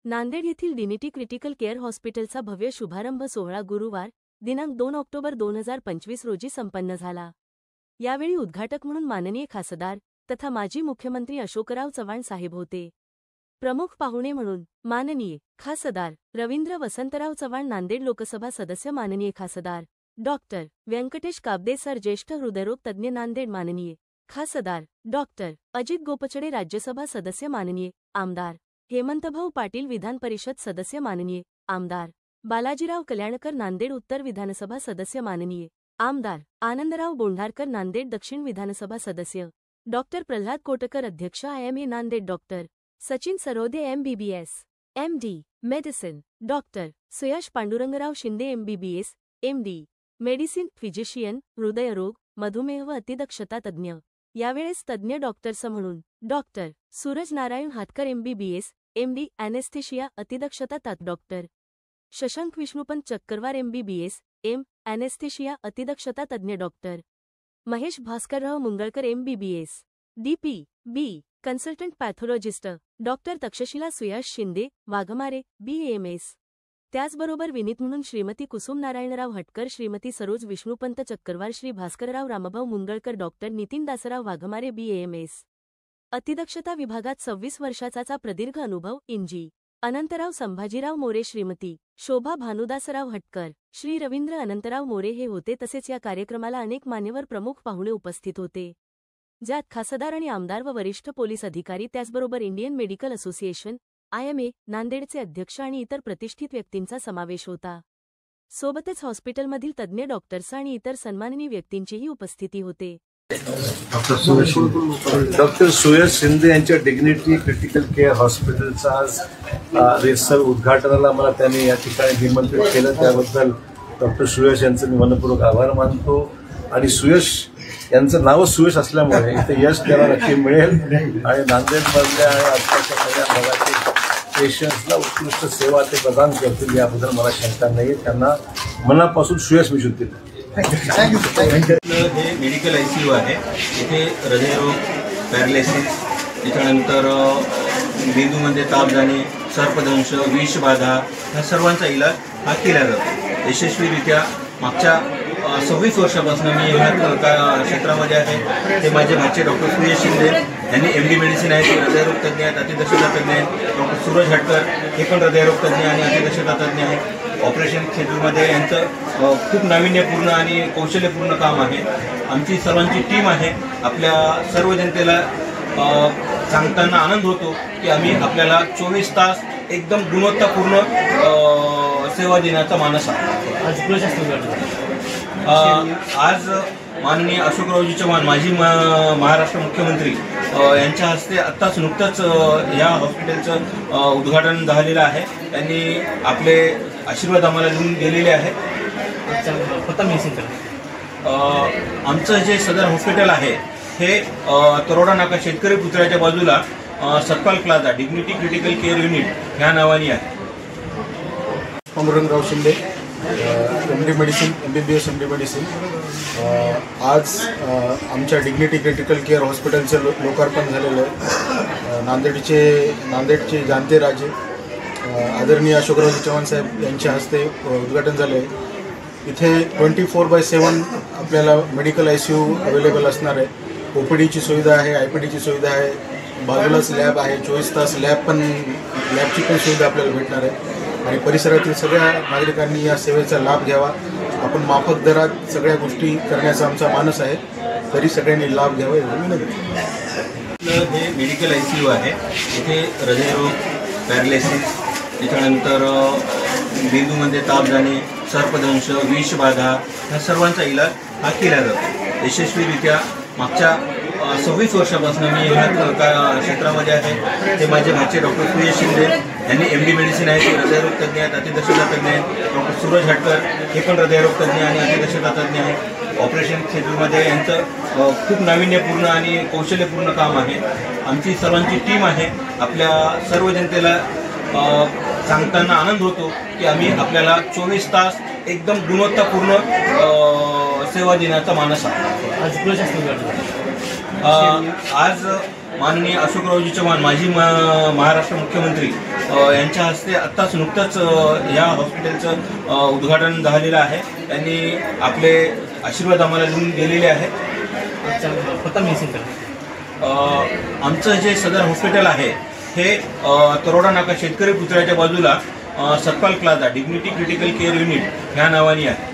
नांदेड येथील डिनिटी critical care हॉस्पिटलचा भव्य शुभारंभ सोहळा गुरुवार दिनांक 2 ऑक्टोबर 2025 रोजी संपन्न झाला। यावेळी उद्घाटक म्हणून माननीय खासदार तथा माजी मुख्यमंत्री अशोकराव चव्हाण साहेब होते। प्रमुख पाहुणे म्हणून माननीय खासदार रवींद्र वसंतराव चव्हाण, नांदेड लोकसभा सदस्य माननीय खासदार डॉक्टर व्यंकटेश काब्दे सर, ज्येष्ठ हृदयरोग तज्ज्ञ नांदेड माननीय खासदार डॉक्टर अजित गोपछडे, राज्यसभा सदस्य माननीय आमदार हेमंतभाऊ पाटील, विधान परिषद सदस्य माननीय आमदार बालाजीराव कल्याणकर, नांदेड उत्तर विधानसभा सदस्य माननीय आमदार आनंदराव बोंढारकर, नांदेड दक्षिण विधानसभा सदस्य डॉक्टर प्रल्हाद कोटकर, अध्यक्ष IMA Nanded doctor Sachin Sarode MBBS MD medicine, doctor Suyash Pandurangrao Shinde MBBS MD medicine, physician, हृदयरोग, मधुमेह व अतिदक्षता तज्ज्ञ। यावेळेस तज्ज्ञ डॉक्टर्स म्हणून doctor Suraj Narayan Hatkar MBBS MD anaesthesia, अतिदक्षता तात doctor Shashank Vishnupant Chakkarwar MBBS M anaesthesia, अतिदक्षता तज्ज्ञ doctor Mahesh Bhaskarrao Mungalkar MBBS DP B consultant pathologist doctor Takshashila Suyash Shinde Waghmare BAMS। त्याचबरोबर विनीत म्हणून श्रीमती कुसुम नारायणराव हटकर, श्रीमती सरोज विष्णुपंत चक्करवार, श्री भास्करराव रामभाऊ मुंगळकर, डॉक्टर नितीन दासराव वाघमारे BAMS। अतिदक्षता विभागात 26 वर्षाचा प्रदीर्घ अनुभव इंजी अनंतराव संभाजीराव मोरे, श्रीमती शोभा भानुदासराव हटकर, श्री रवींद्र अनंतराव मोरे हे होते। तसेच या कार्यक्रमाला अनेक मान्यवर प्रमुख पाहुणे उपस्थित होते, ज्यात खासदार आणि आमदार व वरिष्ठ पोलीस अधिकारी, त्याचबरोबर इंडियन मेडिकल असोसिएशन IMA नांदेडचे अध्यक्ष आणि इतर प्रतिष्ठित व्यक्तींचा समावेश होता। सोबतच हॉस्पिटलमधील तज्ज्ञ डॉक्टर्स आणि इतर सन्माननीय व्यक्तींचीही उपस्थिती होते। डॉक्टर सुयश शिंदे यांच्या डिग्निटी क्रिटिकल केअर हॉस्पिटलचा आज रेसर उद्घाटनाला मला त्यांनी या ठिकाणी निमंत्रित केलं, त्याबद्दल डॉक्टर सुयश यांचं मी मनपूर्वक आभार मानतो। आणि सुयश यांचं नाव सुयश असल्यामुळे इथे यश त्याला नक्की मिळेल आणि नांदेडमधल्या आणि आसपासच्या सगळ्या भागातील पेशंट्सला उत्कृष्ट सेवा ते प्रदान करतील याबद्दल मला शंका नाही। त्यांना मनापासून सुयश मिळू देतील। हे मेडिकल ICU आहे। इथे हृदयरोग, पॅरालिसिस, त्याच्यानंतर मेंदूमध्ये ताप जाणे, सर्पदंश, विषबाधा ह्या सर्वांचा इलाज हा केला जातो यशस्वीरित्या। मागच्या 26 वर्षापासून मी ह्या क्षेत्रामध्ये आहे। ते माझे भाचे डॉक्टर सुयश शिंदे यांनी MD मेडिसिन आहे, ते हृदयरोग तज्ज्ञ आहेत, अतिदक्षता तज्ज्ञ आहेत। डॉक्टर सूरज हटकर हे पण हृदयरोग तज्ज्ञ आणि अतिदक्षता तज्ज्ञ आहेत। ऑपरेशन क्षेत्रामध्ये यांचं खूप नाविन्यपूर्ण आणि कौशल्यपूर्ण काम आहे। आमची सर्वांची टीम आहे। आपल्या सर्व जनतेला सांगताना आनंद होतो की आम्ही आपल्याला 24 तास एकदम गुणवत्तापूर्ण सेवा देण्याचा मानस आहे। आज माननीय अशोकरावजी चव्हाण माजी महाराष्ट्र मुख्यमंत्री यांच्या हस्ते आत्ताच नुकतंच या हॉस्पिटलचं उद्घाटन झालेलं आहे। त्यांनी आपले आशीर्वाद आम्हाला देऊन गेलेले आहेत। आमचं जे सदर हॉस्पिटल आहे हे तरोडा नाका शेतकरी पुतळ्याच्या बाजूला Satpal plaza dignity critical care unit ह्या नावाने आहे। Pandurangrao Shinde MD medicine MBBS MD medicine. आज आमच्या डिग्निटी क्रिटिकल केअर हॉस्पिटलचं लोकार्पण झालेलं आहे। नांदेडचे जाणते राजे आदरणीय अशोकराव चव्हाण साहेब यांच्या हस्ते उद्घाटन झाले आहे। इथे 24/7 आपल्याला मेडिकल ICU अवेलेबल असणार आहे। OPDची सुविधा आहे, IPDची सुविधा आहे, बाजूलाच लॅब आहे, 24 तास लॅबची पण सुविधा आपल्याला भेटणार आहे। आणि परिसरातील सगळ्या नागरिकांनी या सेवेचा लाभ घ्यावा। आपण माफक दरात सगळ्या गोष्टी करण्याचा आमचा मानस आहे, तरी सगळ्यांनी लाभ घ्यावा एवढी विनंती। हे मेडिकल ICU आहे। इथे हृदयरोग, पॅरालिसिस, त्याच्यानंतर मेंदूमध्ये ताप जाणे, सर्पदंश, विषबाधा ह्या सर्वांचा इलाज हा केला जातो यशस्वीरित्या। मागच्या 26 वर्षापासून मी ह्या क्षेत्रामध्ये आहे। ते माझे भाचे डॉक्टर सुयश शिंदे यांनी MD मेडिसिन आहे, ते हृदयरोग तज्ज्ञ आहेत, अतिदक्षता तज्ज्ञ आहेत। डॉक्टर सूरज हटकर हे पण हृदयरोग तज्ज्ञ आणि अतिदक्षता तज्ज्ञ आहेत। ऑपरेशन क्षेत्रामध्ये यांचं खूप नाविन्यपूर्ण आणि कौशल्यपूर्ण काम आहे। आमची सर्वांची टीम आहे। आपल्या सर्व जनतेला सांगताना आनंद होतो की आम्ही आपल्याला 24 तास एकदम गुणवत्तापूर्ण सेवा देण्याचा मानस आहे। आज माननीय अशोकरावजी चव्हाण माजी महाराष्ट्र मुख्यमंत्री यांच्या हस्ते आत्ताच नुकतंच या हॉस्पिटलचं उद्घाटन झालेलं आहे. त्यांनी आपले आशीर्वाद आम्हाला देऊन गेलेले आहेत. आमचं जे सदर हॉस्पिटल आहे हे तरोडा नाका शेतकरी पुतळ्याच्या बाजूला Satpal plaza dignity critical care unit ह्या नावाने आहे.